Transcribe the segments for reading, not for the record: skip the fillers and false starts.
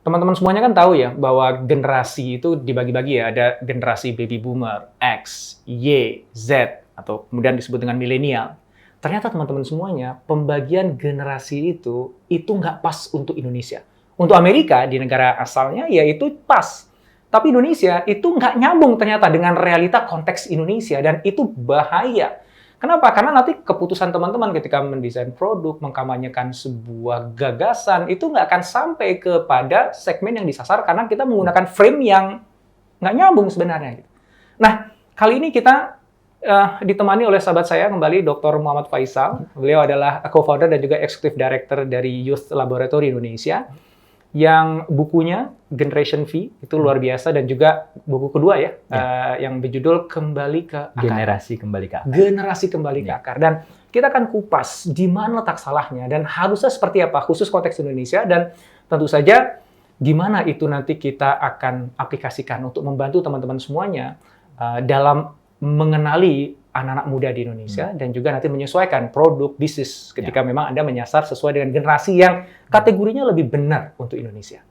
teman-teman semuanya kan tahu ya bahwa generasi itu dibagi-bagi ya, ada generasi baby boomer, X, Y, Z, atau kemudian disebut dengan milenial. Ternyata teman-teman semuanya, pembagian generasi itu nggak pas untuk Indonesia. Untuk Amerika, di negara asalnya, ya itu pas. Tapi Indonesia itu nggak nyambung ternyata dengan realita konteks Indonesia, dan itu bahaya. Kenapa? Karena nanti keputusan teman-teman ketika mendesain produk, mengkampanyekan sebuah gagasan, itu nggak akan sampai kepada segmen yang disasar karena kita menggunakan frame yang nggak nyambung sebenarnya. Nah, kali ini kita ditemani oleh sahabat saya kembali, Dr. Muhammad Faisal. Beliau adalah co-founder dan juga executive director dari Youth Laboratory Indonesia, yang bukunya Generation V itu luar biasa, dan juga buku kedua ya, yang berjudul Kembali ke Akar. Generasi Kembali ke Akar. Generasi Kembali ke Akar. Dan kita akan kupas di mana letak salahnya dan harusnya seperti apa khusus konteks Indonesia, dan tentu saja gimana itu nanti kita akan aplikasikan untuk membantu teman-teman semuanya dalam mengenali anak-anak muda di Indonesia, dan juga nanti menyesuaikan produk bisnis ketika memang Anda menyasar sesuai dengan generasi yang kategorinya lebih benar untuk Indonesia.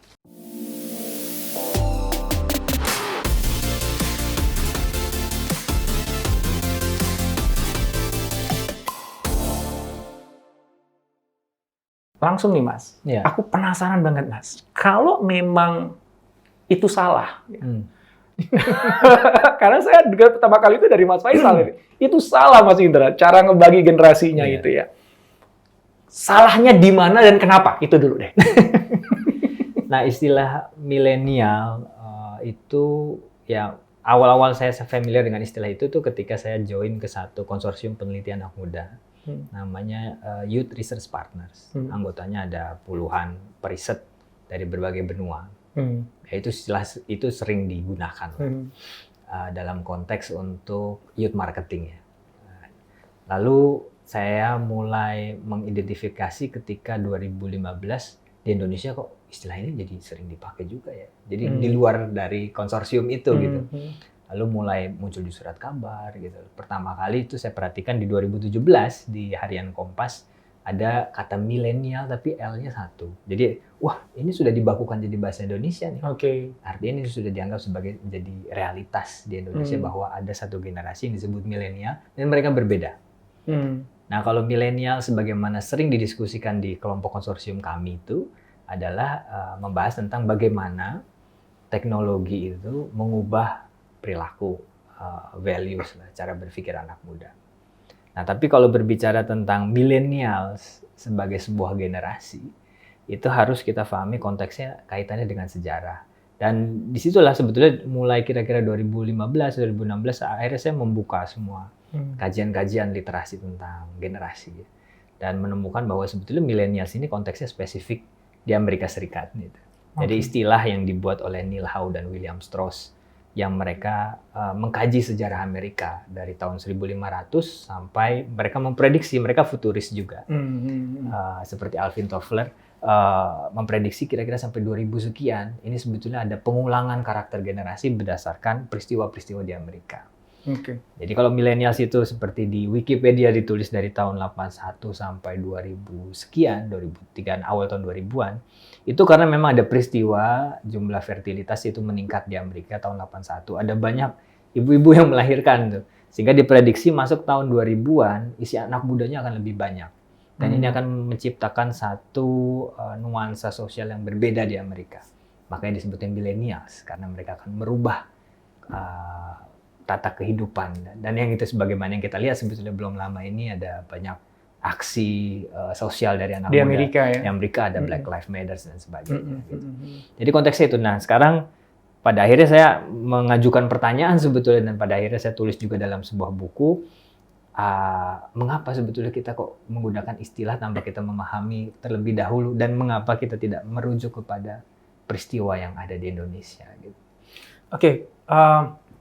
Langsung nih Mas, aku penasaran banget Mas, kalau memang itu salah, karena saya juga pertama kali itu dari Mas Faisal ini. Itu salah Mas Indra, cara ngebagi generasinya itu ya. Salahnya di mana dan kenapa? Itu dulu deh. Nah, istilah milenial itu ya awal-awal saya familiar dengan istilah itu tuh ketika saya join ke satu konsorsium penelitian anak muda. Namanya Youth Research Partners. Anggotanya ada puluhan periset dari berbagai benua. Itu sering digunakan dalam konteks untuk youth marketing ya. Lalu saya mulai mengidentifikasi ketika 2015 di Indonesia kok istilah ini jadi sering dipakai juga ya. Jadi di luar dari konsorsium itu gitu. Lalu mulai muncul di surat kabar gitu. Pertama kali itu saya perhatikan di 2017 di Harian Kompas ada kata milenial tapi L-nya 1. Jadi, wah ini sudah dibakukan jadi bahasa Indonesia nih. Artinya ini sudah dianggap sebagai jadi realitas di Indonesia bahwa ada satu generasi yang disebut milenial dan mereka berbeda. Nah kalau milenial sebagaimana sering didiskusikan di kelompok konsorsium kami itu adalah membahas tentang bagaimana teknologi itu mengubah perilaku, values, cara berpikir anak muda. Nah, tapi kalau berbicara tentang millennials sebagai sebuah generasi, itu harus kita pahami konteksnya kaitannya dengan sejarah. Dan disitulah sebetulnya mulai kira-kira 2015-2016 akhirnya saya membuka semua kajian-kajian literasi tentang generasi. Dan menemukan bahwa sebetulnya millennials ini konteksnya spesifik di Amerika Serikat. Gitu. Jadi istilah yang dibuat oleh Neil Howe dan William Strauss, yang mereka mengkaji sejarah Amerika dari tahun 1500 sampai mereka memprediksi, mereka futuris juga. Seperti Alvin Toffler memprediksi kira-kira sampai 2000 sekian, ini sebetulnya ada pengulangan karakter generasi berdasarkan peristiwa-peristiwa di Amerika. Jadi kalau millennials itu seperti di Wikipedia ditulis dari tahun 81 sampai 2000 sekian, 2003 awal tahun 2000-an, itu karena memang ada peristiwa jumlah fertilitas itu meningkat di Amerika tahun 81. Ada banyak ibu-ibu yang melahirkan tuh. Sehingga diprediksi masuk tahun 2000-an isi anak mudanya akan lebih banyak. Dan ini akan menciptakan satu nuansa sosial yang berbeda di Amerika. Makanya disebutnya millennials karena mereka akan merubah tata kehidupan. Dan yang itu sebagaimana yang kita lihat sebetulnya belum lama ini ada banyak aksi sosial dari anak di muda. Amerika ya. Di Amerika ada Black Lives Matter dan sebagainya. Gitu. Jadi konteksnya itu. Nah sekarang pada akhirnya saya mengajukan pertanyaan sebetulnya, dan pada akhirnya saya tulis juga dalam sebuah buku, mengapa sebetulnya kita kok menggunakan istilah tanpa kita memahami terlebih dahulu, dan mengapa kita tidak merujuk kepada peristiwa yang ada di Indonesia. Gitu.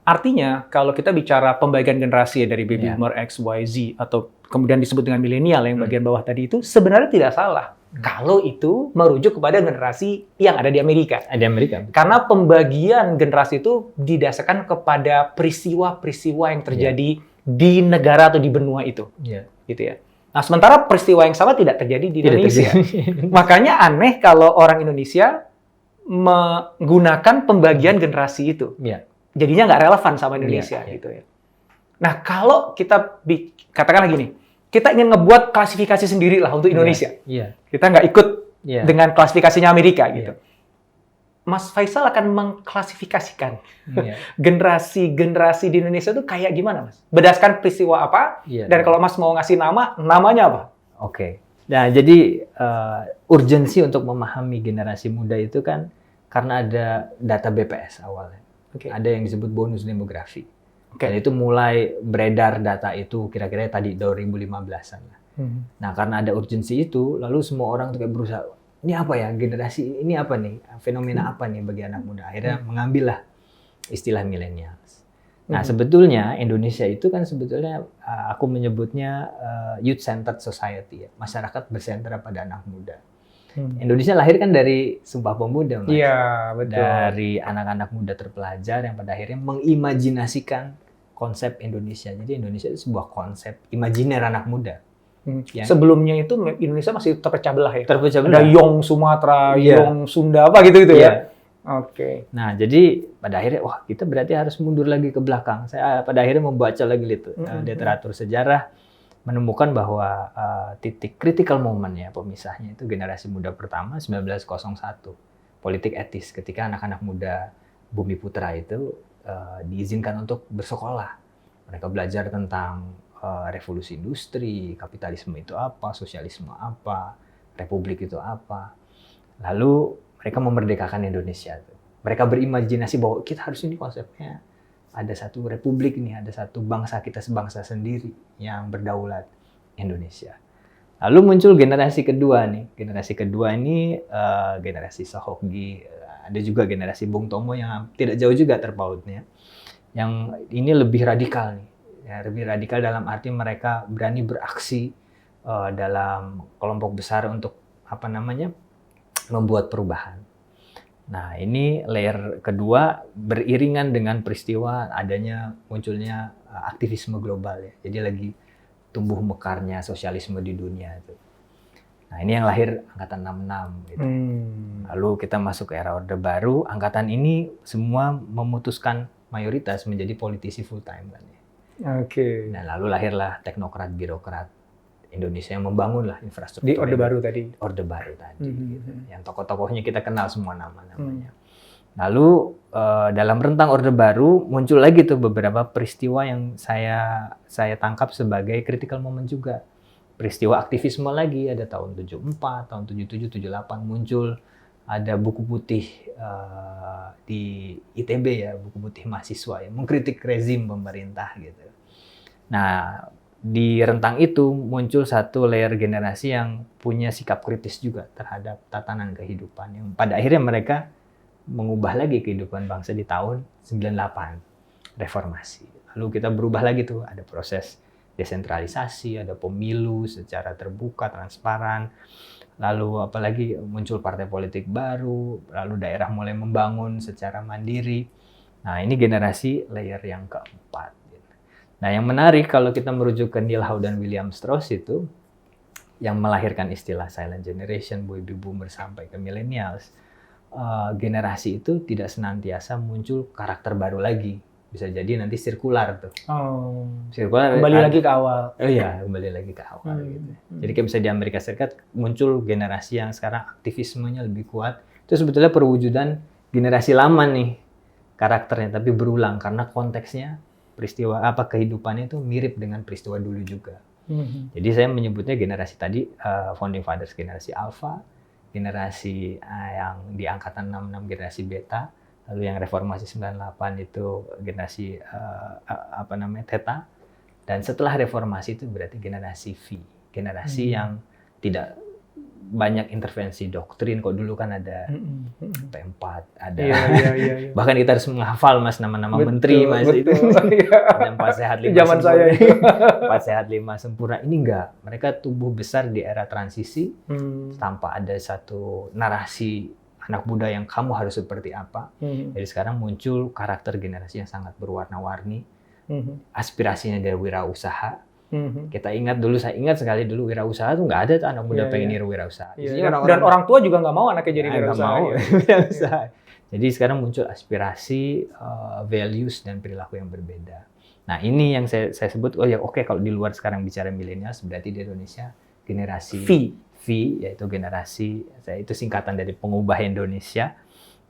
Artinya kalau kita bicara pembagian generasi dari baby boomer X, Y, Z, atau kemudian disebut dengan milenial yang bagian bawah tadi itu sebenarnya tidak salah. Kalau itu merujuk kepada generasi yang ada di Amerika. Di Amerika. Karena pembagian generasi itu didasarkan kepada peristiwa-peristiwa yang terjadi di negara atau di benua itu. Gitu ya. Nah, sementara peristiwa yang sama tidak terjadi di Indonesia. Makanya aneh kalau orang Indonesia menggunakan pembagian generasi itu. Iya. Jadinya nggak relevan sama Indonesia Iya. gitu ya. Nah, kalau kita katakanlah gini, kita ingin ngebuat klasifikasi sendiri lah untuk Indonesia. Iya. Kita nggak ikut Iya. dengan klasifikasinya Amerika gitu. Iya. Mas Faisal akan mengklasifikasikan Iya. generasi di Indonesia itu kayak gimana, Mas? Berdasarkan peristiwa apa? Iya. Dan kalau Mas mau ngasih nama, namanya apa? Oke. Nah, jadi urgensi untuk memahami generasi muda itu kan karena ada data BPS awalnya. Oke. Ada yang disebut bonus demografi. Oke. Dan itu mulai beredar data itu kira-kira tadi 2015-an. Nah, karena ada urgensi itu, lalu semua orang tuh kayak berusaha, ini apa ya generasi, ini apa nih, fenomena apa nih bagi anak muda. Akhirnya mengambillah istilah millennials. Nah, sebetulnya Indonesia itu kan sebetulnya aku menyebutnya youth-centered society, ya. Masyarakat bersentera pada anak muda. Indonesia lahir kan dari Sumpah Pemuda, Mas. Iya, betul. Dari anak-anak muda terpelajar yang pada akhirnya mengimajinasikan konsep Indonesia. Jadi Indonesia itu sebuah konsep imajiner anak muda. Ya. Sebelumnya itu Indonesia masih terpecah belah ya? Terpecah Ada belah. Yong Sumatera, Iya. Yong Sunda, apa gitu Iya. ya? Oke. Nah, jadi pada akhirnya, wah kita berarti harus mundur lagi ke belakang. Saya pada akhirnya membaca lagi literatur sejarah, menemukan bahwa titik critical moment ya pemisahnya itu generasi muda pertama 1901. Politik etis ketika anak-anak muda Bumi Putra itu diizinkan untuk bersekolah. Mereka belajar tentang revolusi industri, kapitalisme itu apa, sosialisme apa, republik itu apa. Lalu mereka memerdekakan Indonesia. Mereka berimajinasi bahwa kita harus ini konsepnya ada satu republik nih, ada satu bangsa kita sebangsa sendiri yang berdaulat, Indonesia. Lalu muncul generasi kedua nih. Generasi kedua ini generasi Sohokgi, ada juga generasi Bung Tomo yang tidak jauh juga terpautnya. Yang ini lebih radikal nih. Ya, lebih radikal dalam arti mereka berani beraksi dalam kelompok besar untuk membuat perubahan. Nah, ini layer kedua beriringan dengan peristiwa munculnya aktivisme global ya. Jadi lagi tumbuh mekarnya sosialisme di dunia itu. Nah, ini yang lahir angkatan 66 gitu. Lalu kita masuk ke era Orde Baru, angkatan ini semua memutuskan mayoritas menjadi politisi full time kan ya. Oke. Nah, lalu lahirlah teknokrat birokrat Indonesia yang membangunlah infrastruktur Di Orde Baru tadi. Orde Baru tadi, gitu. Yang tokoh-tokohnya kita kenal semua nama-namanya. Lalu dalam rentang Orde Baru muncul lagi tuh beberapa peristiwa yang saya tangkap sebagai critical moment juga. Peristiwa aktivisme lagi, ada tahun 74, tahun 77, 78 muncul, ada buku putih di ITB ya, buku putih mahasiswa ya, mengkritik rezim pemerintah gitu. Nah, di rentang itu muncul satu layer generasi yang punya sikap kritis juga terhadap tatanan kehidupan yang pada akhirnya mereka mengubah lagi kehidupan bangsa di tahun 98 reformasi. Lalu kita berubah lagi tuh, ada proses desentralisasi, ada pemilu secara terbuka, transparan. Lalu apalagi muncul partai politik baru, lalu daerah mulai membangun secara mandiri. Nah, ini generasi layer yang keempat. Nah, yang menarik kalau kita merujuk ke Neil Howe dan William Strauss itu, yang melahirkan istilah silent generation, baby boomer sampai ke millennials, generasi itu tidak senantiasa muncul karakter baru lagi. Bisa jadi nanti sirkular tuh. Oh. Sirkular Kembali lagi ke awal. Oh iya, kembali lagi ke awal gitu. Jadi kayak bisa di Amerika Serikat muncul generasi yang sekarang aktivismenya lebih kuat. Itu sebetulnya perwujudan generasi lama nih karakternya, tapi berulang karena konteksnya peristiwa kehidupannya itu mirip dengan peristiwa dulu juga. Jadi saya menyebutnya generasi tadi founding fathers, generasi alpha, generasi yang di angkatan 66 generasi beta, lalu yang reformasi 98 itu generasi theta, dan setelah reformasi itu berarti generasi V, generasi yang tidak banyak intervensi doktrin. Kok dulu kan ada P4, ada iya. bahkan kita harus menghafal Mas nama-nama menteri Mas itu. Ada 4 sehat 5 Zaman sempurna. saya itu. 4 sehat 5 sempurna. Ini enggak. Mereka tumbuh besar di era transisi tanpa ada satu narasi anak muda yang kamu harus seperti apa. Jadi sekarang muncul karakter generasi yang sangat berwarna-warni. Aspirasinya dari wirausaha. Kita ingat dulu, saya ingat sekali dulu wirausaha tuh nggak ada tuh anak muda pengen niru wirausaha. Dan orang tua juga nggak mau anaknya jadi wirausaha. Nggak mau wirausaha. Jadi sekarang muncul aspirasi, values dan perilaku yang berbeda. Nah ini yang saya sebut, oke, kalau di luar sekarang bicara milenial, berarti di Indonesia generasi V, yaitu generasi, itu singkatan dari pengubah Indonesia,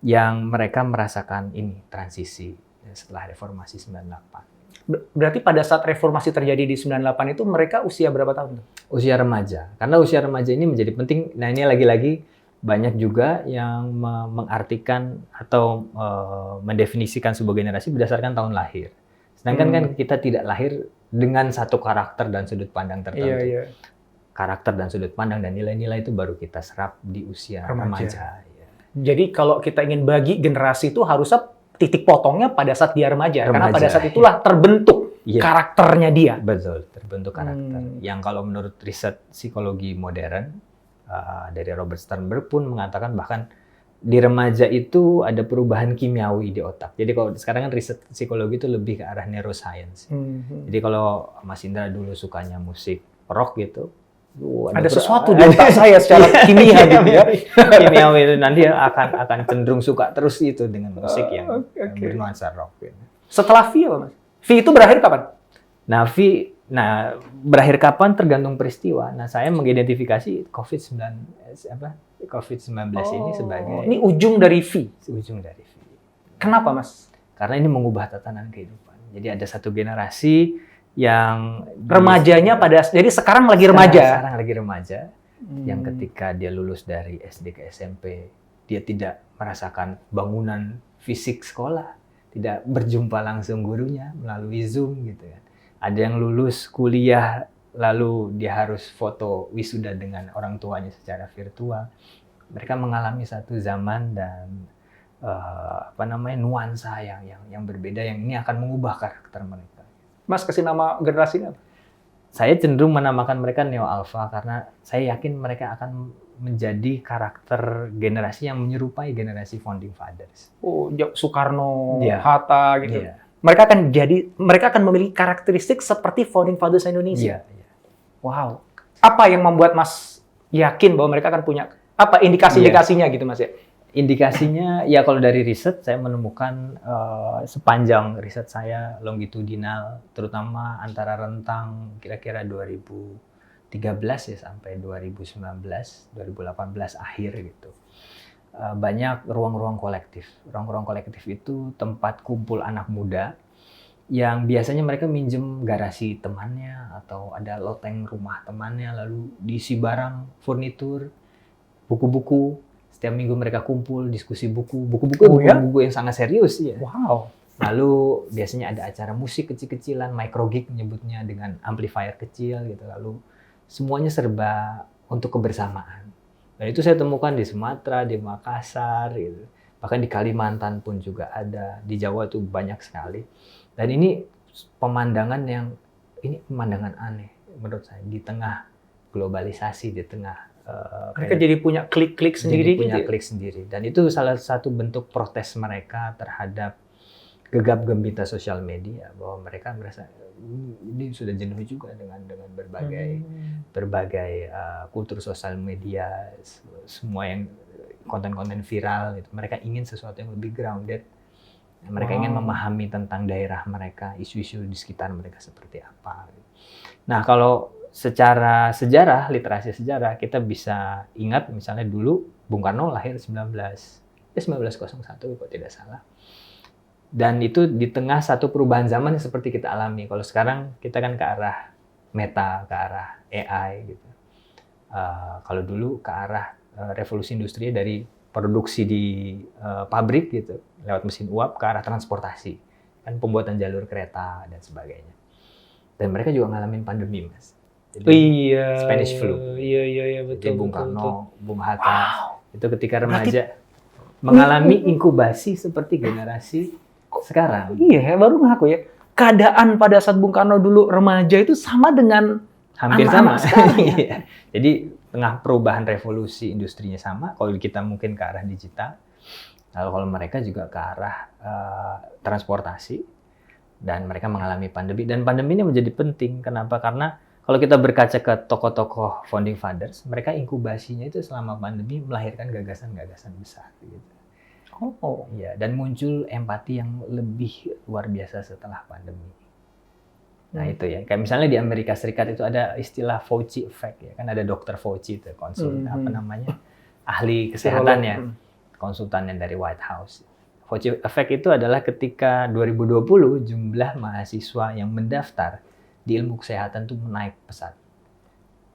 yang mereka merasakan ini transisi setelah reformasi 98. Berarti pada saat reformasi terjadi di 98 itu mereka usia berapa tahun? Usia remaja. Karena usia remaja ini menjadi penting. Nah ini lagi-lagi banyak juga yang mengartikan atau mendefinisikan sebuah generasi berdasarkan tahun lahir. Sedangkan kan kita tidak lahir dengan satu karakter dan sudut pandang tertentu. Karakter dan sudut pandang dan nilai-nilai itu baru kita serap di usia remaja. Jadi kalau kita ingin bagi generasi itu harusnya titik potongnya pada saat dia remaja. Karena pada saat itulah terbentuk karakternya dia. Betul, terbentuk karakter. Yang kalau menurut riset psikologi modern dari Robert Sternberg pun mengatakan bahkan di remaja itu ada perubahan kimiawi di otak. Jadi kalau sekarang kan riset psikologi itu lebih ke arah neuroscience. Jadi kalau Mas Indra dulu sukanya musik rock gitu, ada sesuatu di otak saya secara kimia gitu ya. Kimiawi itu nanti akan cenderung suka terus itu dengan musik yang bernuansa rock. Gitu. Setelah V apa Mas? V itu berakhir kapan? Nah berakhir kapan tergantung peristiwa. Nah saya mengidentifikasi COVID-19 ini sebagai ini ujung dari V. Ujung dari V. Kenapa Mas? Karena ini mengubah tatanan kehidupan. Jadi ada satu generasi yang remajanya jadi sekarang lagi remaja. Sekarang lagi remaja, yang ketika dia lulus dari SD ke SMP, dia tidak merasakan bangunan fisik sekolah, tidak berjumpa langsung gurunya melalui Zoom gitu kan. Ada yang lulus kuliah lalu dia harus foto wisuda dengan orang tuanya secara virtual. Mereka mengalami satu zaman dan nuansa yang berbeda yang ini akan mengubah karakter mereka. Mas kasih nama generasinya apa? Saya cenderung menamakan mereka Neo Alpha karena saya yakin mereka akan menjadi karakter generasi yang menyerupai generasi founding fathers. Oh, Soekarno, Hatta gitu. Yeah. Mereka akan memiliki karakteristik seperti founding fathers Indonesia. Yeah. Wow. Apa yang membuat Mas yakin bahwa mereka akan punya apa indikasi-indikasinya gitu Mas ya? Indikasinya ya kalau dari riset saya menemukan sepanjang riset saya longitudinal terutama antara rentang kira-kira 2013 ya sampai 2019 2018 akhir gitu. Banyak ruang-ruang kolektif. Ruang-ruang kolektif itu tempat kumpul anak muda yang biasanya mereka minjem garasi temannya atau ada loteng rumah temannya lalu diisi barang, furnitur, buku-buku. Setiap minggu mereka kumpul, diskusi buku-buku yang sangat serius ya. Wow. Lalu biasanya ada acara musik kecil-kecilan, micro gig menyebutnya dengan amplifier kecil gitu. Lalu semuanya serba untuk kebersamaan. Dan itu saya temukan di Sumatera, di Makassar gitu. Bahkan di Kalimantan pun juga ada, di Jawa itu banyak sekali. Dan ini pemandangan aneh menurut saya di tengah globalisasi, di tengah mereka jadi punya klik-klik sendiri klik sendiri. Dan itu salah satu bentuk protes mereka terhadap gegap gempita sosial media bahwa mereka merasa ini sudah jenuh juga dengan berbagai kultur sosial media, semua yang konten-konten viral itu. Mereka ingin sesuatu yang lebih grounded. Mereka ingin memahami tentang daerah mereka, isu-isu di sekitar mereka seperti apa. Nah, kalau secara sejarah, literasi sejarah, kita bisa ingat misalnya dulu Bung Karno lahir 1901 kalau tidak salah. Dan itu di tengah satu perubahan zaman yang seperti kita alami. Kalau sekarang kita kan ke arah meta, ke arah AI gitu. Kalau dulu ke arah revolusi industri dari produksi di pabrik gitu, lewat mesin uap ke arah transportasi. Kan pembuatan jalur kereta dan sebagainya. Dan mereka juga ngalamin pandemi, Mas. Jadi, Spanish flu. Iya betul. Jadi Bung Karno, Bung Hatta itu ketika remaja mengalami inkubasi seperti generasi sekarang. Iya, baru ngaku ya. Keadaan pada saat Bung Karno dulu remaja itu sama dengan hampir sama. Iya. Jadi tengah perubahan revolusi industrinya sama. Kalau kita mungkin ke arah digital, lalu kalau mereka juga ke arah transportasi. dan mereka mengalami pandemi. Dan pandemi ini menjadi penting. Kenapa? Karena kalau kita berkaca ke tokoh-tokoh founding fathers, mereka inkubasinya itu selama pandemi melahirkan gagasan-gagasan besar. Gitu. Oh, ya, dan muncul empati yang lebih luar biasa setelah pandemi. Nah itu ya, kayak misalnya di Amerika Serikat itu ada istilah Fauci effect ya, kan ada Dr. Fauci itu ahli kesehatan ya, konsultan yang dari White House. Fauci effect itu adalah ketika 2020 jumlah mahasiswa yang mendaftar di ilmu kesehatan tuh naik pesat.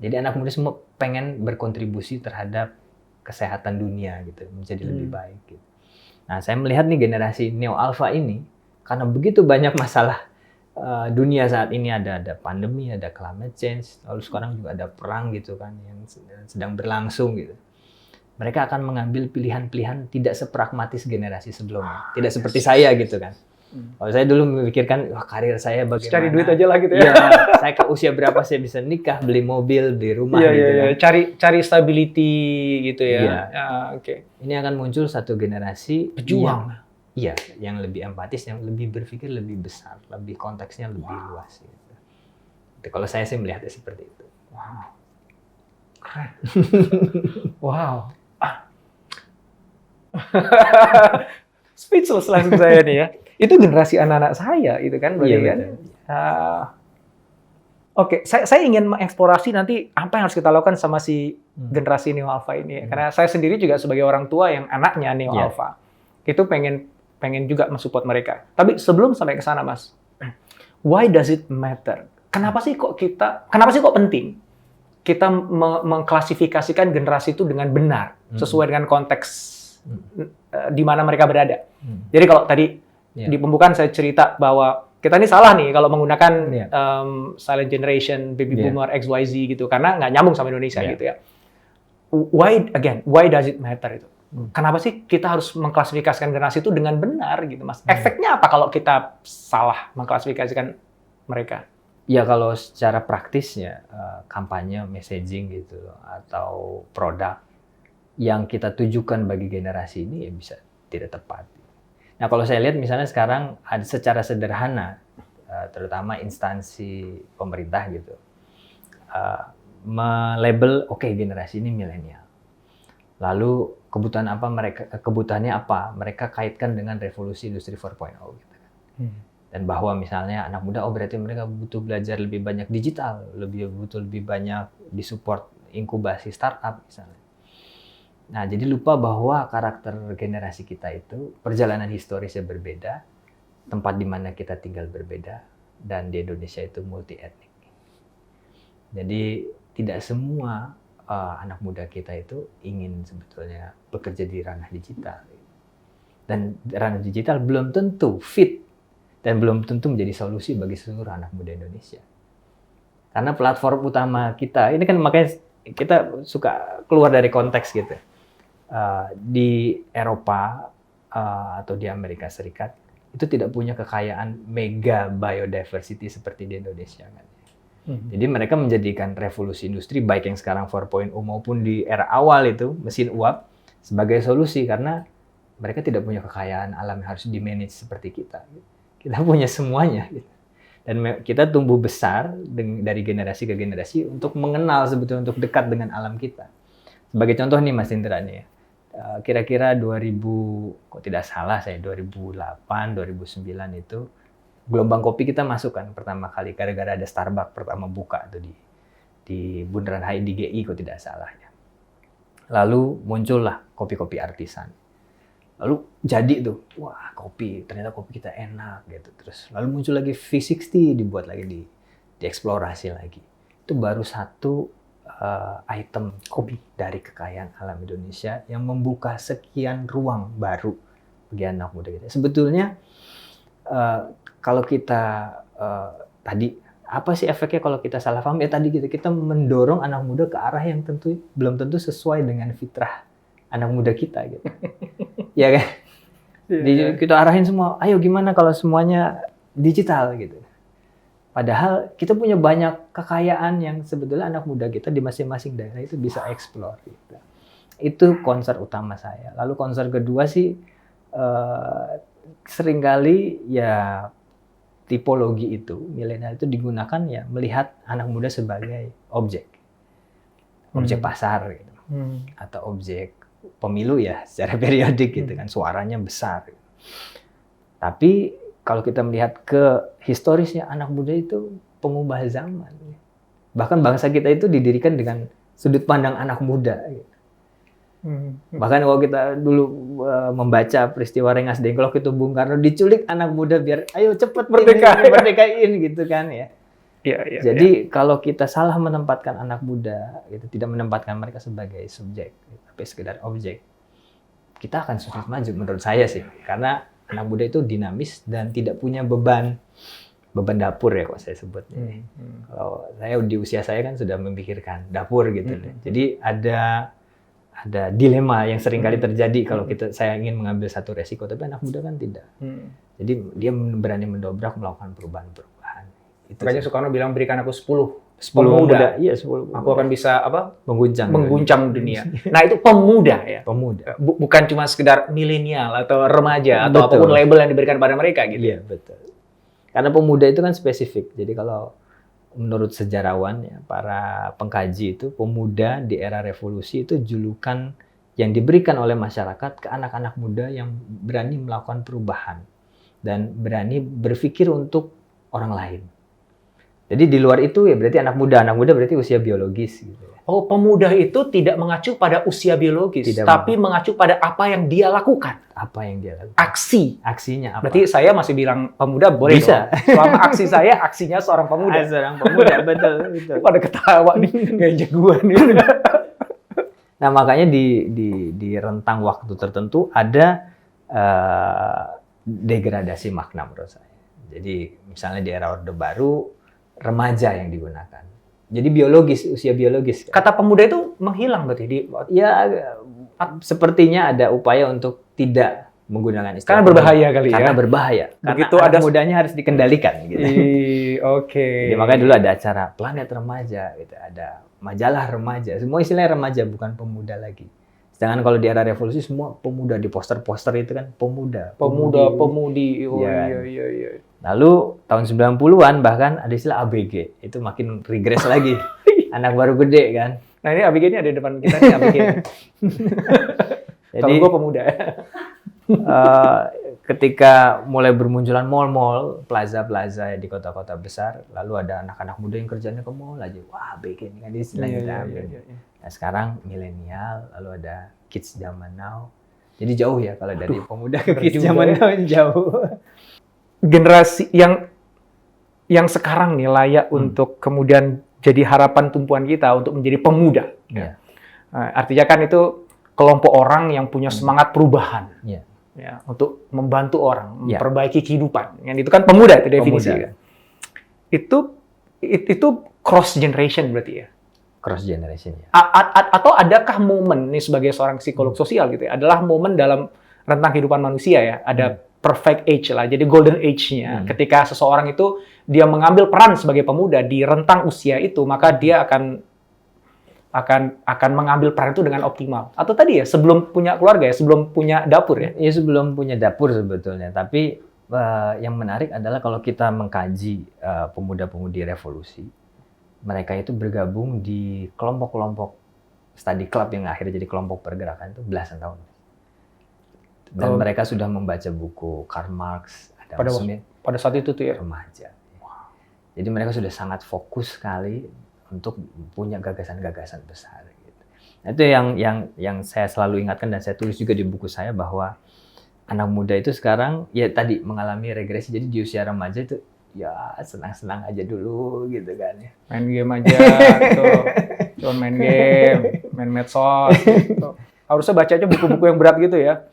Jadi anak muda semua pengen berkontribusi terhadap kesehatan dunia gitu, menjadi lebih baik gitu. Nah, saya melihat nih generasi Neo Alpha ini karena begitu banyak masalah dunia saat ini, ada pandemi, ada climate change, lalu sekarang juga ada perang gitu kan yang sedang berlangsung gitu. Mereka akan mengambil pilihan-pilihan tidak sepragmatis generasi sebelumnya, tidak seperti saya gitu kan. Kalau saya dulu memikirkan, wah karir saya bagaimana? Cari duit aja lah gitu ya. Saya ke usia berapa saya bisa nikah, beli mobil, beli rumah gitu kan. Cari stability gitu ya. Iya. Oke. Ini akan muncul satu generasi pejuang. Yang lebih empatis, yang lebih berpikir lebih besar, lebih konteksnya lebih luas gitu. Kalau saya sih melihatnya seperti itu. Wow. Keren. Wow. Speechless langsung saya nih ya. Itu generasi anak-anak saya itu kan, berarti kan. Oke, saya ingin mengeksplorasi nanti apa yang harus kita lakukan sama si generasi Neo Alpha ini. Karena saya sendiri juga sebagai orang tua yang anaknya Neo Alpha, itu pengen juga mensupport mereka. Tapi sebelum sampai ke sana, Mas, why does it matter? Kenapa sih kok penting kita mengklasifikasikan generasi itu dengan benar, sesuai dengan konteks di mana mereka berada. Jadi kalau tadi di pembukaan saya cerita bahwa kita ini salah nih kalau menggunakan silent generation, baby boomer, XYZ gitu, karena nggak nyambung sama Indonesia gitu ya. Why does it matter itu? Kenapa sih kita harus mengklasifikasikan generasi itu dengan benar gitu, Mas? Efeknya apa kalau kita salah mengklasifikasikan mereka? Ya kalau secara praktisnya kampanye, messaging gitu atau produk yang kita tujukan bagi generasi ini ya bisa tidak tepat. Nah kalau saya lihat misalnya sekarang ada secara sederhana, terutama instansi pemerintah gitu, melabel generasi ini milenial. Lalu kebutuhannya apa? Mereka kaitkan dengan revolusi industri 4.0 gitu kan. Dan bahwa misalnya anak muda berarti mereka butuh belajar lebih banyak digital, butuh lebih banyak disupport inkubasi startup misalnya. Nah, jadi lupa bahwa karakter generasi kita itu perjalanan historisnya berbeda, tempat di mana kita tinggal berbeda, dan di Indonesia itu multi etnik. Jadi tidak semua anak muda kita itu ingin sebetulnya bekerja di ranah digital. Dan ranah digital belum tentu fit dan belum tentu menjadi solusi bagi seluruh anak muda Indonesia. Karena platform utama kita, ini kan makanya kita suka keluar dari konteks gitu. Di Eropa atau di Amerika Serikat itu tidak punya kekayaan mega biodiversity seperti di Indonesia kan. Jadi mereka menjadikan revolusi industri baik yang sekarang 4.0 maupun di era awal itu mesin uap sebagai solusi karena mereka tidak punya kekayaan alam yang harus di-manage seperti kita. Kita punya semuanya gitu. Dan kita tumbuh besar dari generasi ke generasi untuk mengenal sebetulnya, untuk dekat dengan alam kita. Sebagai contoh nih Mas Indra nih ya. Kira-kira 2008, 2009 itu gelombang kopi kita masuk kan pertama kali gara-gara ada Starbucks pertama buka tuh di Bundaran HI di GI kok tidak salah ya. Lalu muncullah kopi-kopi artisan. Lalu jadi tuh, wah ternyata kopi kita enak gitu. Terus lalu muncul lagi V60 dibuat lagi dieksplorasi lagi. Itu baru satu item kopi dari kekayaan alam Indonesia yang membuka sekian ruang baru bagi anak muda kita. Sebetulnya kalau kita tadi apa sih efeknya kalau kita salah paham ya tadi gitu, kita mendorong anak muda ke arah yang belum tentu sesuai dengan fitrah anak muda kita gitu. Ya kan? Kita arahin semua, ayo gimana kalau semuanya digital gitu. Padahal kita punya banyak kekayaan yang sebetulnya anak muda kita di masing-masing daerah itu bisa explore gitu. Itu concern utama saya. Lalu concern kedua sih seringkali ya tipologi itu, milenial itu digunakan ya melihat anak muda sebagai objek pasar gitu. Atau objek pemilu ya secara periodik gitu kan, suaranya besar. Tapi kalau kita melihat ke historisnya, anak muda itu pengubah zaman. Bahkan bangsa kita itu didirikan dengan sudut pandang anak muda. Bahkan kalau kita dulu membaca peristiwa Rengas Dengklok itu, Bung Karno diculik anak muda biar ayo cepet merdekain gitu kan ya. Jadi kalau kita salah menempatkan anak muda, gitu, tidak menempatkan mereka sebagai subjek, tapi sekedar objek, kita akan sulit maju menurut saya sih. Karena anak muda itu dinamis dan tidak punya beban dapur ya, kok saya sebut. Kalau saya di usia saya kan sudah memikirkan dapur gitu. Jadi ada dilema yang sering kali terjadi kalau saya ingin mengambil satu resiko, tapi anak muda kan tidak. Jadi dia berani mendobrak, melakukan perubahan. Makanya Soekarno bilang berikan aku 10 pemuda. Iya, 10. Aku akan bisa mengguncang dunia. Nah, itu pemuda ya. Pemuda. Bukan cuma sekedar milenial atau remaja atau apapun label yang diberikan pada mereka gitu. Iya, betul. Karena pemuda itu kan spesifik. Jadi kalau menurut sejarawan ya, para pengkaji itu, pemuda di era revolusi itu julukan yang diberikan oleh masyarakat ke anak-anak muda yang berani melakukan perubahan dan berani berpikir untuk orang lain. Jadi di luar itu ya berarti anak muda berarti usia biologis gitu ya. Oh, pemuda itu tidak mengacu pada usia biologis, tapi mengacu pada apa yang dia lakukan. Apa yang dia lakukan? Aksinya apa? Berarti saya masih bilang pemuda boleh bisa. Dong. Selama aksi saya, aksinya seorang pemuda. Seorang pemuda, betul. Pada ketawa nih, kayak jagoan nih. Nah, makanya di rentang waktu tertentu ada degradasi makna menurut saya. Jadi misalnya di era Orde Baru, remaja yang digunakan. Jadi usia biologis. Kata pemuda itu menghilang berarti? Ya, sepertinya ada upaya untuk tidak menggunakan istilah. Karena berbahaya kali ya? Karena berbahaya. Begitu karena ada mudanya harus dikendalikan. Gitu. Oke. Jadi makanya dulu ada acara Planet Remaja, gitu. Ada majalah remaja. Semua istilahnya remaja, bukan pemuda lagi. Sedangkan kalau di era revolusi semua pemuda, di poster-poster itu kan pemuda. Pemudi. Oh ya. Iya. Lalu tahun 90-an bahkan ada istilah ABG. Itu makin regres lagi. Anak baru gede kan. Nah, ini ABG ini ada di depan kita nih, ABG. Jadi gue pemuda. Ketika mulai bermunculan mall-mall, plaza-plaza di kota-kota besar, lalu ada anak-anak muda yang kerjanya ke mall aja. Wah, ABG ini kan istilahnya. Nah, sekarang milenial, lalu ada kids zaman now. Jadi jauh ya kalau dari pemuda ke kids zaman now, jauh. Generasi yang sekarang nih layak untuk kemudian jadi harapan tumpuan kita untuk menjadi pemuda. Yeah. Artinya kan itu kelompok orang yang punya semangat perubahan. Ya, untuk membantu orang, memperbaiki kehidupan. Yang itu kan pemuda itu definisi. Pemuda. Itu cross generation berarti ya. Cross generation ya. Atau adakah momen nih sebagai seorang psikolog sosial gitu ya, adalah momen dalam rentang kehidupan manusia ya, ada perfect age lah, jadi golden age-nya. Ketika seseorang itu dia mengambil peran sebagai pemuda di rentang usia itu, maka dia akan mengambil peran itu dengan optimal. Atau tadi ya, sebelum punya keluarga ya, sebelum punya dapur ya? Iya, sebelum punya dapur sebetulnya. Tapi yang menarik adalah kalau kita mengkaji pemuda-pemudi revolusi, mereka itu bergabung di kelompok-kelompok study club yang akhirnya jadi kelompok pergerakan itu belasan tahun. Dan mereka sudah membaca buku Karl Marx, Adam Smith. Pada saat itu tuh ya? Remaja. Wow. Jadi mereka sudah sangat fokus sekali untuk punya gagasan-gagasan besar. Gitu. Nah, itu yang saya selalu ingatkan dan saya tulis juga di buku saya bahwa anak muda itu sekarang ya tadi mengalami regresi. Jadi di usia remaja itu ya senang-senang aja dulu gitu kan ya. Main game aja tuh. Cuma main game, main medsos. Gitu. Harusnya baca aja buku-buku yang berat gitu ya.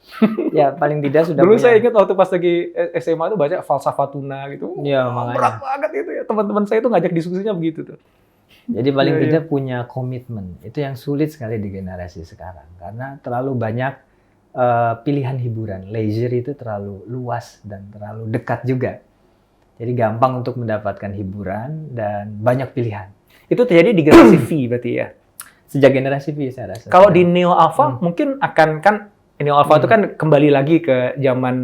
Ya paling tidak sudah. Dulu saya ingat waktu pas lagi SMA itu baca Falsafatuna gitu. Iya, makanya. Berat banget itu ya. Teman-teman saya itu ngajak diskusinya begitu tuh. Jadi paling tidak punya komitmen. Itu yang sulit sekali di generasi sekarang. Karena terlalu banyak pilihan hiburan. Leisure itu terlalu luas dan terlalu dekat juga. Jadi gampang untuk mendapatkan hiburan dan banyak pilihan. Itu terjadi di generasi V berarti ya? Sejak generasi V saya rasa. Kalau di Neo Alpha mungkin akan kan Neo Alpha itu kan kembali lagi ke zaman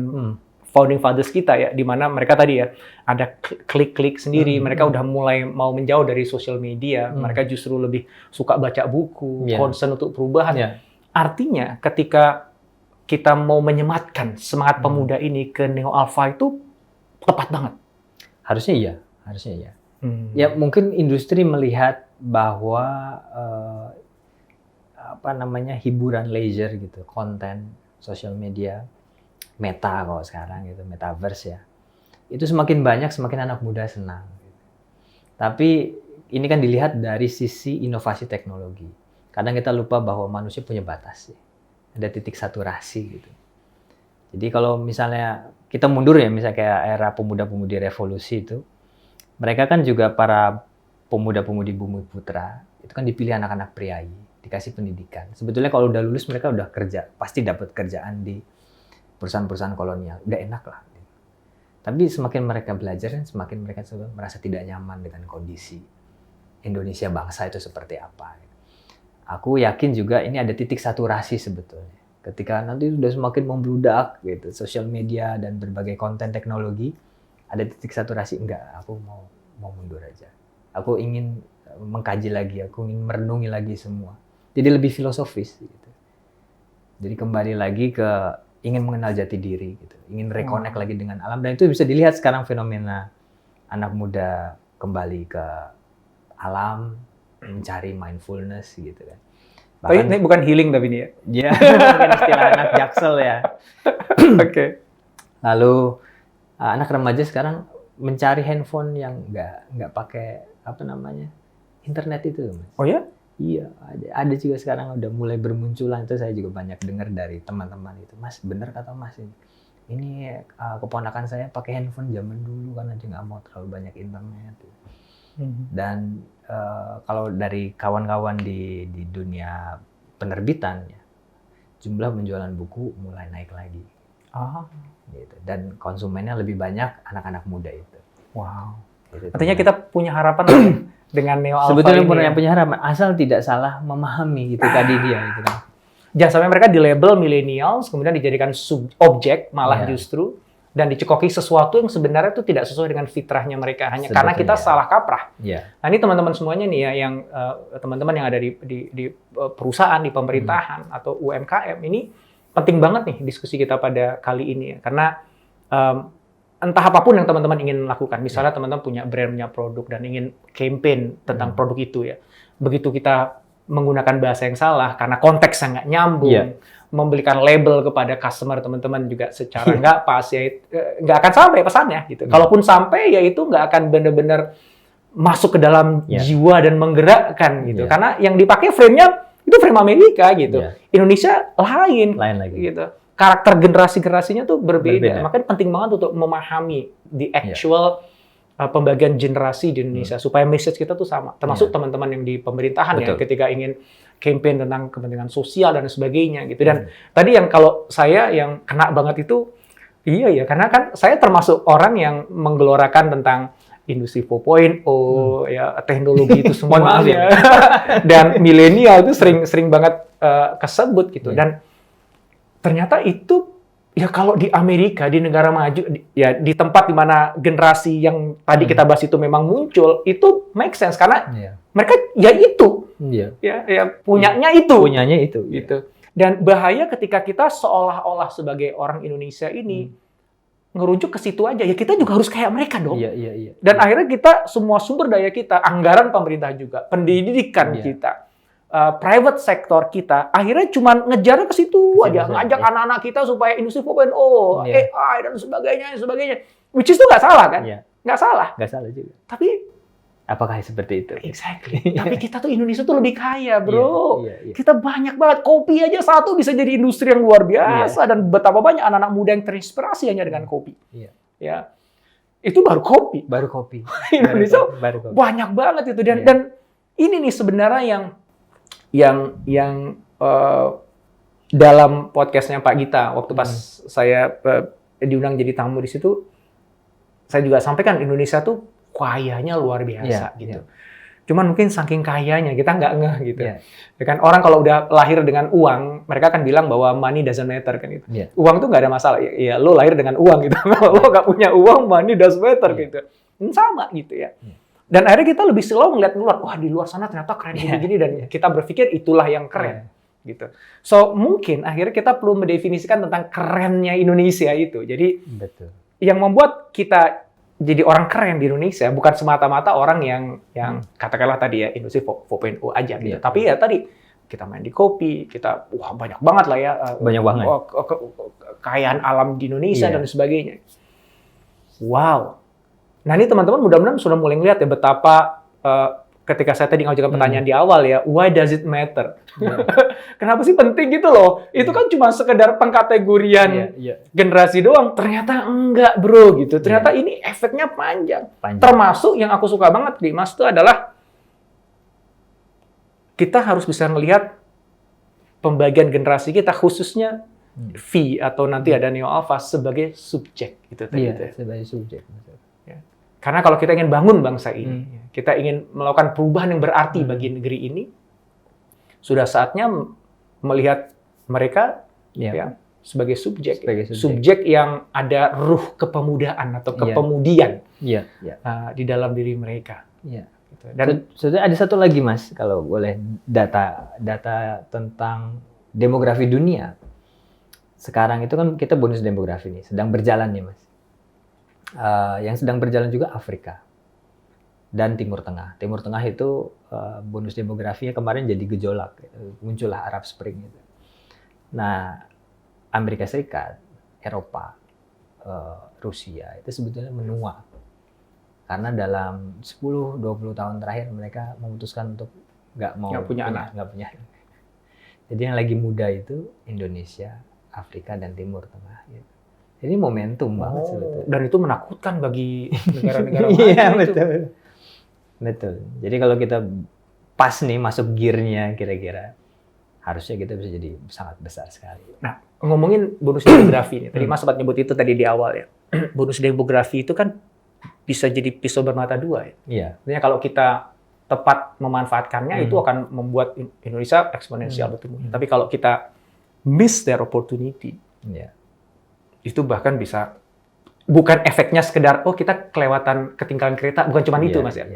V founding fathers kita ya, di mana mereka tadi ya ada klik-klik sendiri, mereka udah mulai mau menjauh dari sosial media, mereka justru lebih suka baca buku, concern untuk perubahan. Artinya ketika kita mau menyematkan semangat pemuda ini ke Neo Alpha itu tepat banget. Harusnya iya. Ya mungkin industri melihat bahwa hiburan leisure gitu, konten sosial media, meta kalau sekarang gitu, metaverse ya. Itu semakin banyak, semakin anak muda senang. Tapi ini kan dilihat dari sisi inovasi teknologi. Kadang kita lupa bahwa manusia punya batas ya. Ada titik saturasi gitu. Jadi kalau misalnya kita mundur ya, misalnya kayak era pemuda-pemudi revolusi itu, mereka kan juga para pemuda-pemudi Bumi Putra, itu kan dipilih anak-anak priai, dikasih pendidikan. Sebetulnya kalau udah lulus mereka udah kerja, pasti dapat kerjaan di perusahaan-perusahaan kolonial, udah enak lah. Tapi semakin mereka belajar, semakin mereka merasa tidak nyaman dengan kondisi Indonesia bangsa itu seperti apa. Aku yakin juga ini ada titik saturasi sebetulnya. Ketika nanti sudah semakin membludak gitu, sosial media dan berbagai konten teknologi, ada titik saturasi, enggak, aku mau mundur aja. Aku ingin mengkaji lagi, aku ingin merenungi lagi semua. Jadi lebih filosofis gitu. Jadi kembali lagi ke ingin mengenal jati diri gitu, ingin reconnect lagi dengan alam, dan itu bisa dilihat sekarang fenomena anak muda kembali ke alam, mencari mindfulness gitu kan. Bahkan, ini bukan healing tapi ini ya. Ya, mungkin istilah anak jaksel ya. Oke. Lalu anak remaja sekarang mencari handphone yang nggak pakai internet itu, Mas. Oh ya? Iya, ada juga sekarang udah mulai bermunculan, itu saya juga banyak dengar dari teman-teman itu. Mas, bener kata Mas ini keponakan saya pakai handphone zaman dulu karena dia nggak mau terlalu banyak internet. Dan kalau dari kawan-kawan di dunia penerbitan ya, jumlah penjualan buku mulai naik lagi. Gitu. Dan konsumennya lebih banyak anak-anak muda itu. Wow. Gitu, artinya kita punya harapan dengan Neo Alpha sebetulnya ini. punya harapan, asal tidak salah memahami gitu tadi dia gitu kan. Jangan sampai mereka di label millennials, kemudian dijadikan objek malah justru, dan dicekoki sesuatu yang sebenarnya itu tidak sesuai dengan fitrahnya mereka, hanya karena kita salah kaprah. Nah ini teman-teman semuanya nih ya, yang teman-teman yang ada di perusahaan, di pemerintahan atau UMKM, ini penting banget nih diskusi kita pada kali ini ya, karena entah apapun yang teman-teman ingin lakukan, misalnya teman-teman punya brand, punya produk, dan ingin campaign tentang produk itu ya, begitu kita menggunakan bahasa yang salah, karena konteksnya nggak nyambung, memberikan label kepada customer teman-teman juga secara nggak pas, ya nggak akan sampai pesannya gitu. Kalaupun sampai, ya itu nggak akan benar-benar masuk ke dalam jiwa dan menggerakkan gitu. Karena yang dipakai frame-nya itu frame Amerika gitu. Indonesia lain lagi gitu. Karakter generasi-generasinya tuh berbeda. Makanya penting banget untuk memahami the actual pembagian generasi di Indonesia supaya message kita tuh sama. Termasuk teman-teman yang di pemerintahan ya, ketika ingin campaign tentang kepentingan sosial dan sebagainya gitu. Dan tadi yang kalau saya yang kena banget itu, iya ya, karena kan saya termasuk orang yang menggelorakan tentang industri 4.0, ya teknologi itu semuanya. Dan milenial itu sering banget kesebut gitu. Dan ternyata itu ya kalau di Amerika, di negara maju, ya di tempat di mana generasi yang tadi kita bahas itu memang muncul, itu make sense karena mereka ya itu, ya punyanya itu, gitu. Dan bahaya ketika kita seolah-olah sebagai orang Indonesia ini ngerujuk ke situ aja, ya kita juga harus kayak mereka dong. Dan akhirnya kita semua sumber daya kita, anggaran pemerintah juga, pendidikan kita, private sektor kita, akhirnya cuma ngejarnya ke situ aja, ngajak anak-anak kita supaya industri 4.0, AI dan sebagainya. Which is itu nggak salah kan? Nggak salah. Nggak salah juga. Tapi apakah seperti itu? Exactly. Tapi kita tuh Indonesia tuh lebih kaya, bro. Kita banyak banget. Kopi aja satu bisa jadi industri yang luar biasa, dan betapa banyak anak-anak muda yang terinspirasi hanya dengan kopi. Ya, itu baru kopi. Indonesia baru kopi. Banyak banget itu, dan ini nih sebenarnya yang dalam podcastnya Pak Gita waktu pas saya diundang jadi tamu di situ, saya juga sampaikan Indonesia tuh kayanya luar biasa gitu. Cuman mungkin saking kayanya kita nggak ngeh gitu. Yeah. Ya kan orang kalau udah lahir dengan uang, mereka kan bilang bahwa money doesn't matter kan gitu. Yeah. Uang tuh nggak ada masalah. Ya lo lahir dengan uang gitu. Kalau lo nggak punya uang, money doesn't matter gitu. Sama gitu ya. Dan akhirnya kita lebih slow ngeliat luar. Wah di luar sana ternyata keren gini-gini dan kita berpikir itulah yang keren. Gitu. So mungkin akhirnya kita perlu mendefinisikan tentang kerennya Indonesia itu. Jadi Betul. yang membuat kita jadi orang keren di Indonesia bukan semata-mata orang yang katakanlah tadi ya industri 4.0 aja gitu. Tapi ya tadi kita main di kopi, kita banyak banget lah ya Banyak banget. kekayaan alam di Indonesia dan sebagainya. Wow. Nah ini teman-teman mudah-mudahan sudah mulai ngeliat ya betapa ketika saya tadi ngajukan pertanyaan di awal ya, why does it matter? Kenapa sih penting gitu loh? Itu kan cuma sekedar pengkategorian generasi doang. Ternyata enggak bro gitu. Ternyata ini efeknya panjang. Termasuk yang aku suka banget di Mas itu adalah kita harus bisa melihat pembagian generasi kita khususnya V atau nanti ada Neo Alpha sebagai subjek gitu tadi. Sebagai subjek. Karena kalau kita ingin bangun bangsa ini, kita ingin melakukan perubahan yang berarti bagi negeri ini, sudah saatnya melihat mereka ya sebagai subjek. Subjek yang ada ruh kepemudaan atau kepemudian di dalam diri mereka. Dan sebetulnya ada satu lagi Mas, kalau boleh data tentang demografi dunia. Sekarang itu kan kita bonus demografi nih, sedang berjalan nih Mas. Yang sedang berjalan juga Afrika dan Timur Tengah. Timur Tengah itu bonus demografinya kemarin jadi gejolak, muncullah Arab Spring itu. Nah, Amerika Serikat, Eropa, Rusia itu sebetulnya menua karena dalam 10-20 tahun terakhir mereka memutuskan untuk nggak punya anak. Jadi yang lagi muda itu Indonesia, Afrika dan Timur Tengah. Gitu. Ini momentum banget sebetulnya. Dan itu menakutkan bagi negara-negara lain. Iya, betul. Jadi kalau kita pas nih masuk gear-nya kira-kira, harusnya kita bisa jadi sangat besar sekali. Nah, ngomongin bonus demografi nih. Tadi Mas sempat nyebut itu tadi di awal ya. Bonus demografi itu kan bisa jadi pisau bermata dua ya. Iya. Artinya kalau kita tepat memanfaatkannya itu akan membuat Indonesia eksponensial bertumbuh. Tapi kalau kita miss their opportunity, itu bahkan bisa bukan efeknya sekedar kita kelewatan ketinggalan kereta, bukan cuma itu Mas ya.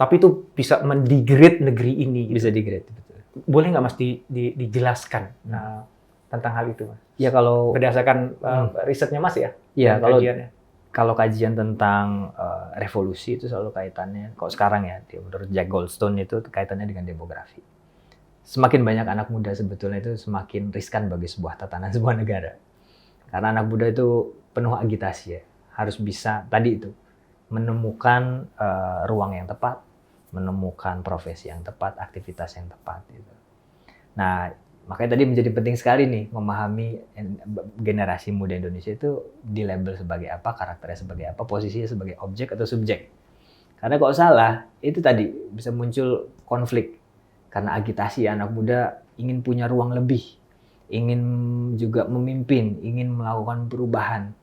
Tapi itu bisa mendegrade negeri ini. Bisa degrade, betul. Boleh nggak Mas dijelaskan tentang hal itu Mas? Ya kalau berdasarkan risetnya Mas ya. Iya, kalau kajian tentang revolusi itu selalu kaitannya, kalau sekarang ya, menurut Jack Goldstone itu kaitannya dengan demografi. Semakin banyak anak muda sebetulnya itu semakin riskan bagi sebuah tatanan sebuah negara. Karena anak muda itu penuh agitasi ya, harus bisa tadi itu menemukan ruang yang tepat, menemukan profesi yang tepat, aktivitas yang tepat. Gitu. Nah, makanya tadi menjadi penting sekali nih memahami generasi muda Indonesia itu di label sebagai apa, karakternya sebagai apa, posisinya sebagai objek atau subjek. Karena kalau salah, itu tadi bisa muncul konflik. Karena agitasi anak muda ingin punya ruang lebih. Ingin juga memimpin, ingin melakukan perubahan.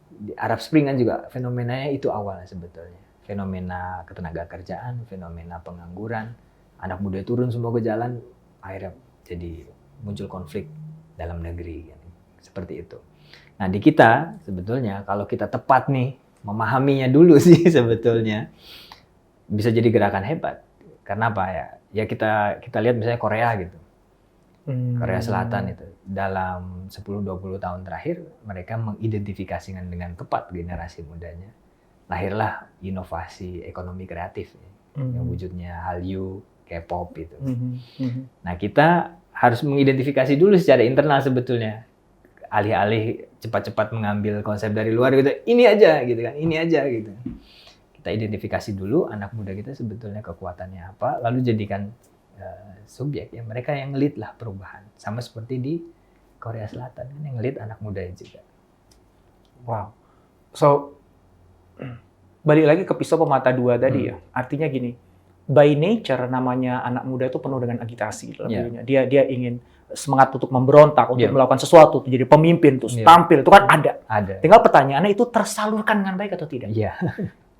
Di Arab Spring kan juga fenomenanya itu awalnya sebetulnya. Fenomena ketenaga kerjaan, fenomena pengangguran, anak muda turun semua ke jalan, akhirnya jadi muncul konflik dalam negeri. Seperti itu. Nah di kita sebetulnya kalau kita tepat nih, memahaminya dulu sih sebetulnya, bisa jadi gerakan hebat. Karena apa ya? Ya kita lihat misalnya Korea gitu. Korea Selatan itu dalam 10-20 tahun terakhir mereka mengidentifikasikan dengan tepat generasi mudanya. Lahirlah inovasi ekonomi kreatif yang wujudnya Hallyu, K-pop itu. Nah, kita harus mengidentifikasi dulu secara internal sebetulnya. Alih-alih cepat-cepat mengambil konsep dari luar gitu. Ini aja gitu kan, ini aja gitu. Kita identifikasi dulu anak muda kita sebetulnya kekuatannya apa, lalu jadikan subjek ya, mereka yang lead lah perubahan, sama seperti di Korea Selatan kan yang lead anak muda juga. Wow. So balik lagi ke pisau pemata dua tadi ya. Artinya gini, by nature namanya anak muda itu penuh dengan agitasi dalam dirinya. Dia ingin semangat untuk memberontak, untuk melakukan sesuatu, untuk jadi pemimpin, tampil itu kan ada. Tinggal pertanyaannya itu tersalurkan dengan baik atau tidak. Iya.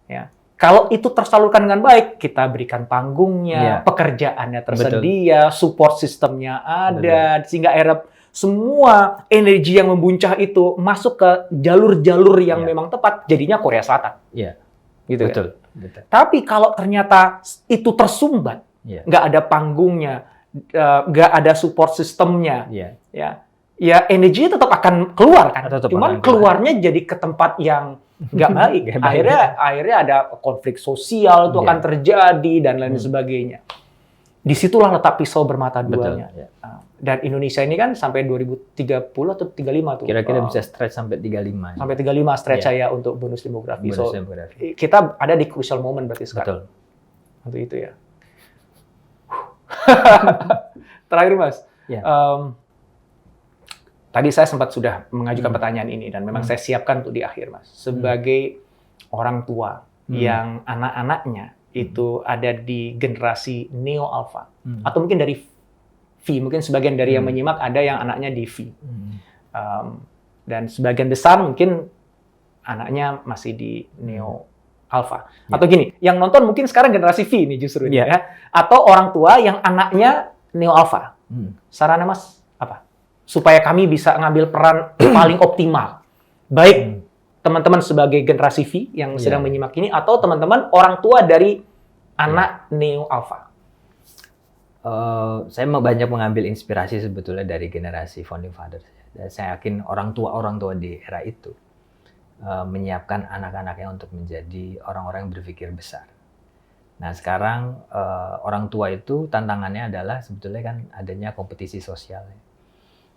Ya. Kalau itu tersalurkan dengan baik, kita berikan panggungnya, pekerjaannya tersedia, support sistemnya ada, sehingga akhirnya semua energi yang membuncah itu masuk ke jalur-jalur yang memang tepat, jadinya Korea Selatan. Gitu betul. Kan? Betul. Tapi kalau ternyata itu tersumbat, nggak ada panggungnya, nggak ada support sistemnya, ya energinya tetap akan keluar kan. Cuman keluarnya jadi ke tempat yang nggak baik. Akhirnya ada konflik sosial itu akan terjadi dan lain sebagainya. Disitulah letak pisau bermata duanya. Dan Indonesia ini kan sampai 2030 atau 35 tuh. Kira-kira bisa stretch sampai 35. Sampai 35 stretch saya untuk bonus demografi. Kita ada di crucial moment berarti sekarang. Untuk itu ya. Terakhir Mas. Tadi saya sempat sudah mengajukan pertanyaan ini dan memang saya siapkan untuk di akhir, Mas. Sebagai orang tua yang anak-anaknya itu ada di generasi neo alpha atau mungkin dari V, mungkin sebagian dari yang menyimak ada yang anaknya di V. Dan sebagian besar mungkin anaknya masih di neo alpha. Atau gini, yang nonton mungkin sekarang generasi V ini justru ya. Atau orang tua yang anaknya neo alpha. Sarannya Mas apa? Supaya kami bisa ngambil peran paling optimal. Baik teman-teman sebagai generasi V yang sedang menyimak ini, atau teman-teman orang tua dari anak neo alpha. Saya banyak mengambil inspirasi sebetulnya dari generasi founding fathers. Dan saya yakin orang tua di era itu menyiapkan anak-anaknya untuk menjadi orang-orang yang berpikir besar. Nah sekarang orang tua itu tantangannya adalah sebetulnya kan adanya kompetisi sosial.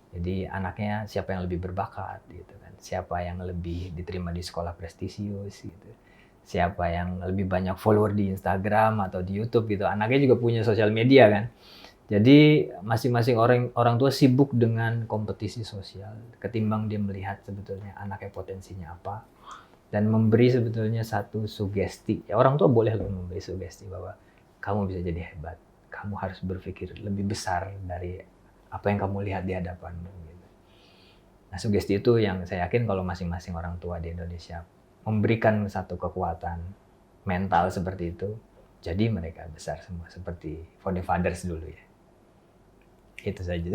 Jadi anaknya siapa yang lebih berbakat gitu kan, siapa yang lebih diterima di sekolah prestisius gitu, siapa yang lebih banyak follower di Instagram atau di YouTube gitu. Anaknya juga punya sosial media kan. Jadi masing-masing orang tua sibuk dengan kompetisi sosial ketimbang dia melihat sebetulnya anaknya potensinya apa dan memberi sebetulnya satu sugesti. Ya, orang tua boleh loh memberi sugesti bahwa kamu bisa jadi hebat, kamu harus berpikir lebih besar dari apa yang kamu lihat di hadapanmu. Gitu. Nah, sugesti itu yang saya yakin kalau masing-masing orang tua di Indonesia memberikan satu kekuatan mental seperti itu, jadi mereka besar semua seperti founding fathers dulu ya. Itu saja.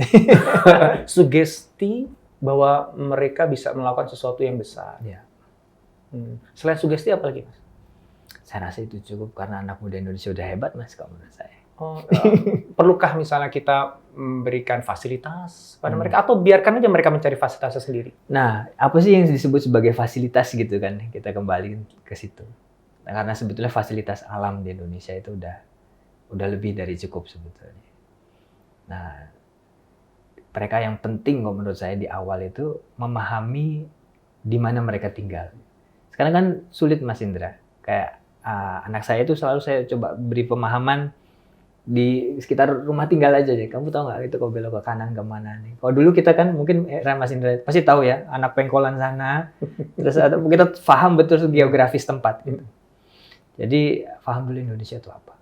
Sugesti bahwa mereka bisa melakukan sesuatu yang besar. Selain sugesti apa lagi, Mas? Saya rasa itu cukup karena anak muda Indonesia udah hebat, Mas, kalau menurut saya. Perlukah misalnya kita memberikan fasilitas pada mereka atau biarkan aja mereka mencari fasilitasnya sendiri? Nah, apa sih yang disebut sebagai fasilitas gitu kan? Kita kembali ke situ. Nah, karena sebetulnya fasilitas alam di Indonesia itu udah lebih dari cukup sebetulnya. Nah, mereka yang penting kalau menurut saya di awal itu memahami di mana mereka tinggal. Sekarang kan sulit Mas Indra. Kayak anak saya itu selalu saya coba beri pemahaman di sekitar rumah tinggal aja deh. Kamu tahu nggak itu kalau belok ke kanan kemana nih? Kalau dulu kita kan mungkin Mas Indra pasti tahu ya, anak Pengkolan sana. Terus kita paham betul geografis tempat gitu. Jadi paham dulu Indonesia itu apa?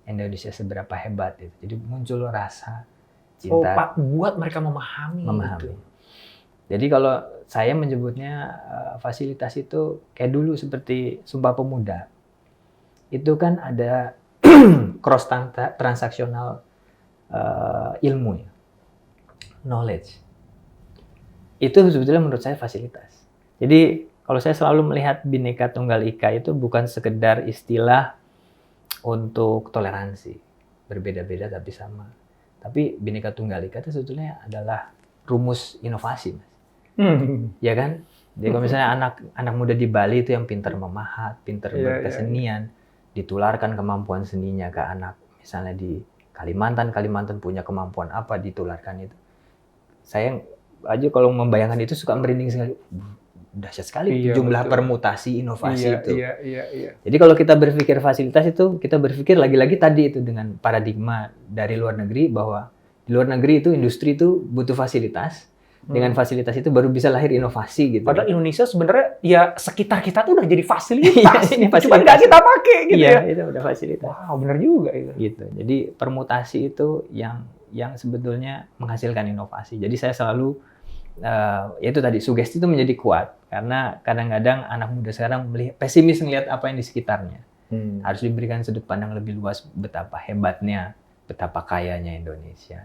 Indonesia seberapa hebat itu. Jadi muncul rasa cinta. Buat mereka memahami. Itu. Jadi kalau saya menyebutnya fasilitas itu kayak dulu seperti Sumpah Pemuda. Itu kan ada cross transaksional ilmu ya, knowledge. Itu sebetulnya menurut saya fasilitas. Jadi kalau saya selalu melihat Bhinneka Tunggal Ika itu bukan sekedar istilah untuk toleransi, berbeda-beda tapi sama. Tapi Bhinneka Tunggal Ika itu sebetulnya adalah rumus inovasi, Mas. Ya kan? Jadi kalau misalnya anak muda di Bali itu yang pintar memahat, pintar berkesenian, ditularkan kemampuan seninya ke anak. Misalnya di Kalimantan punya kemampuan apa, ditularkan itu. Saya aja kalau membayangkan itu suka merinding sekali. Dahsyat sekali jumlah permutasi inovasi itu. Jadi kalau kita berpikir fasilitas itu, kita berpikir lagi-lagi tadi itu dengan paradigma dari luar negeri bahwa di luar negeri itu industri itu butuh fasilitas. Dengan fasilitas itu baru bisa lahir inovasi gitu. Padahal Indonesia sebenarnya ya sekitar kita tuh udah jadi fasilitas. Cuma nggak kita pakai gitu ya. Itu udah fasilitas. Wow, benar juga itu. Gitu. Jadi permutasi itu yang sebetulnya menghasilkan inovasi. Jadi saya selalu itu tadi sugesti itu menjadi kuat karena kadang-kadang anak muda sekarang pesimis melihat apa yang di sekitarnya. Harus diberikan sudut pandang lebih luas betapa hebatnya, betapa kayanya Indonesia.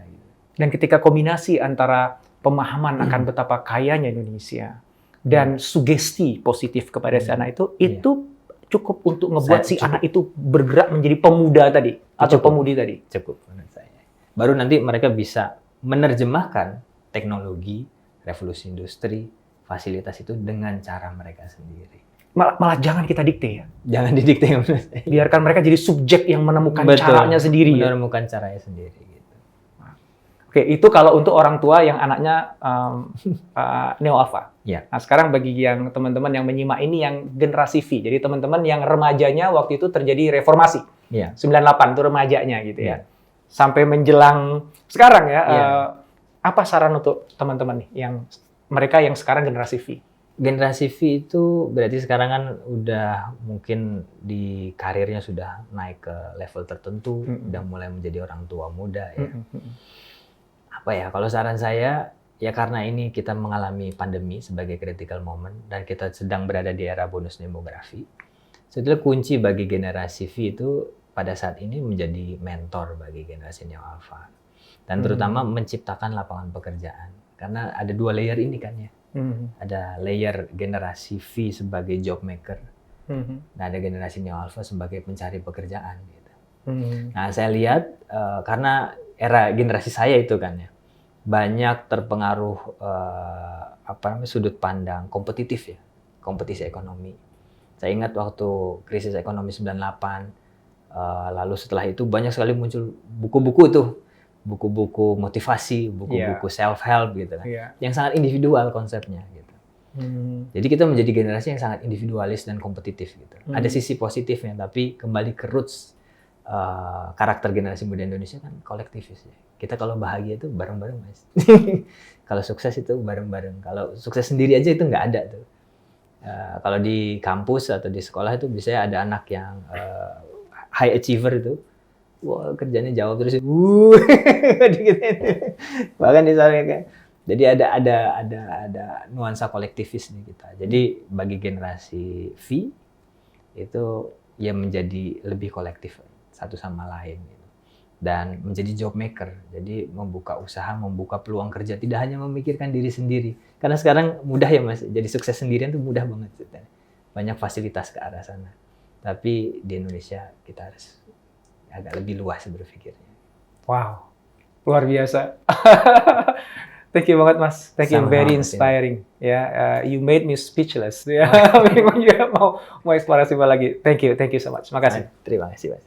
Dan ketika kombinasi antara pemahaman akan betapa kayanya Indonesia dan sugesti positif kepada si anak itu cukup untuk ngebuat si anak itu bergerak menjadi pemuda tadi atau pemudi tadi. Cukup menurut saya. Baru nanti mereka bisa menerjemahkan teknologi, revolusi industri, fasilitas itu dengan cara mereka sendiri. Malah jangan kita dikte ya. Jangan didikte menurut saya. Biarkan mereka jadi subjek yang menemukan caranya sendiri. Menemukan caranya sendiri. Gitu. Oke, itu kalau untuk orang tua yang anaknya neo alpha. Ya. Nah, sekarang bagi yang teman-teman yang menyimak ini yang generasi V. Jadi teman-teman yang remajanya waktu itu terjadi reformasi. Ya. 98 itu remajanya gitu ya. Sampai menjelang sekarang ya. Apa saran untuk teman-teman nih yang mereka yang sekarang generasi V? Generasi V itu berarti sekarang kan udah mungkin di karirnya sudah naik ke level tertentu, udah mulai menjadi orang tua muda ya. Apa ya, kalau saran saya ya karena ini kita mengalami pandemi sebagai critical moment dan kita sedang berada di era bonus demografi. Sebetulnya kunci bagi generasi V itu pada saat ini menjadi mentor bagi generasi Neo Alpha. Dan terutama menciptakan lapangan pekerjaan. Karena ada 2 layer ini kan ya. Ada layer generasi V sebagai job maker. Dan ada generasi Neo Alpha sebagai pencari pekerjaan. Gitu. Nah saya lihat karena era generasi saya itu kan ya. Banyak terpengaruh sudut pandang kompetitif ya. Kompetisi ekonomi. Saya ingat waktu krisis ekonomi 98. Lalu setelah itu banyak sekali muncul buku-buku tuh. Buku-buku motivasi, buku-buku self-help gitu kan. Yang sangat individual konsepnya gitu. Jadi kita menjadi generasi yang sangat individualis dan kompetitif gitu. Ada sisi positifnya, tapi kembali ke roots karakter generasi muda Indonesia kan kolektivis ya. Kita kalau bahagia itu bareng-bareng Mas. Kalau sukses itu bareng-bareng. Kalau sukses sendiri aja itu nggak ada tuh. Kalau di kampus atau di sekolah itu biasanya ada anak yang high achiever itu. Wah, kerjanya jawab terus, bahkan di sana kan. Jadi ada nuansa kolektivis nih kita. Jadi bagi generasi V itu ya menjadi lebih kolektif satu sama lain gitu. Dan menjadi job maker. Jadi membuka usaha, membuka peluang kerja, tidak hanya memikirkan diri sendiri. Karena sekarang mudah ya Mas, jadi sukses sendirian tuh mudah banget. Banyak fasilitas ke arah sana. Tapi di Indonesia kita harus agak lebih luas berpikirnya. Wow, luar biasa. Thank you banget Mas. Thank you, very inspiring. Ya, you made me speechless. Ya, memang juga mau eksplorasi lagi. Thank you so much. Makasih. Terima kasih Mas.